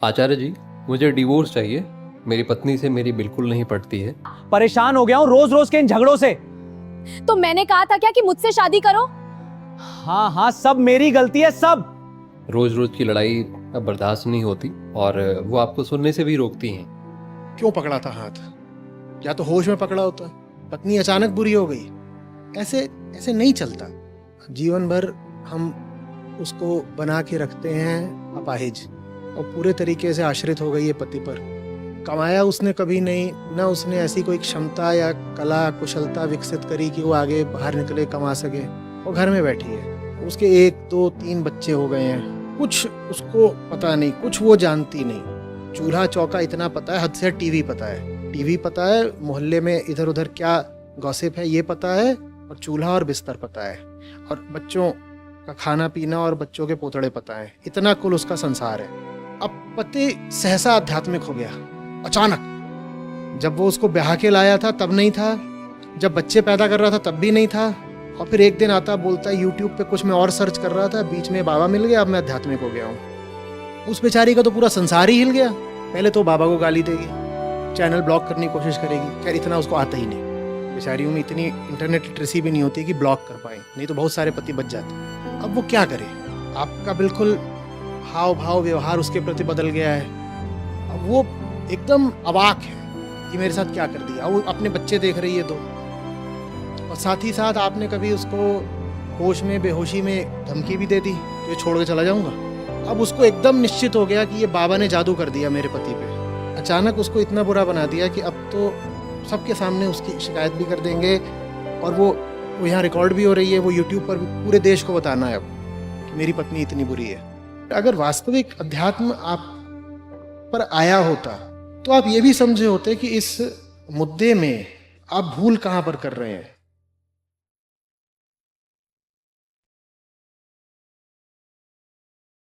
आचार्य जी, मुझे डिवोर्स चाहिए। मेरी पत्नी से मेरी बिल्कुल नहीं पटती है। परेशान हो गया हूँ रोज रोज के इन झगड़ों से। तो मैंने कहा था क्या कि मुझसे शादी करो? हाँ हाँ, सब मेरी गलती है, सब। रोज रोज की लड़ाई अब बर्दाश्त नहीं होती और वो आपको सुनने से भी रोकती हैं। क्यों पकड़ा था हाथ? या तो होश में पकड़ा होता। पत्नी अचानक बुरी हो गई, ऐसे ऐसे नहीं चलता। जीवन भर हम उसको बना के रखते हैं अपाहिज, और पूरे तरीके से आश्रित हो गई है पति पर। कमाया उसने कभी नहीं, न उसने ऐसी कोई क्षमता या कला कुशलता विकसित करी कि वो आगे बाहर निकले, कमा सके। वो घर में बैठी है, उसके 1 2 3 बच्चे हो गए हैं। कुछ उसको पता नहीं, कुछ वो जानती नहीं। चूल्हा चौका इतना पता है, हद से टीवी पता है। टीवी पता है, मोहल्ले में इधर उधर क्या गॉसिप है ये पता है, और चूल्हा और बिस्तर पता है, और बच्चों का खाना पीना और बच्चों के पोतड़े पता है। इतना कुल उसका संसार है। अब पति सहसा आध्यात्मिक हो गया अचानक। जब वो उसको ब्याह के लाया था तब नहीं था, जब बच्चे पैदा कर रहा था तब भी नहीं था, और फिर एक दिन आता बोलता है यूट्यूब पे कुछ मैं और सर्च कर रहा था, बीच में बाबा मिल गया, अब मैं आध्यात्मिक हो गया हूँ। उस बेचारी का तो पूरा संसार ही हिल गया। पहले तो बाबा को गाली देगी, चैनल ब्लॉक करने की कोशिश करेगी। खैर इतना उसको आता ही नहीं, बेचारियों में इतनी इंटरनेट लिटरेसी भी नहीं होती कि ब्लॉक कर पाए, नहीं तो बहुत सारे पति बच जाते। अब वो क्या करे? आपका बिल्कुल हाव भाव व्यवहार उसके प्रति बदल गया है। अब वो एकदम अवाक है कि मेरे साथ क्या कर दिया। वो अपने बच्चे देख रही है तो, और साथ ही साथ आपने कभी उसको होश में बेहोशी में धमकी भी दे दी तो ये छोड़ के चला जाऊंगा। अब उसको एकदम निश्चित हो गया कि ये बाबा ने जादू कर दिया मेरे पति पे। अचानक उसको इतना बुरा बना दिया कि अब तो सबके सामने उसकी शिकायत भी कर देंगे, और वो यहाँ रिकॉर्ड भी हो रही है, वो यूट्यूब पर भी पूरे देश को बताना है अब कि मेरी पत्नी इतनी बुरी है। अगर वास्तविक अध्यात्म आप पर आया होता तो आप ये भी समझे होते कि इस मुद्दे में आप भूल कहाँ पर कर रहे हैं।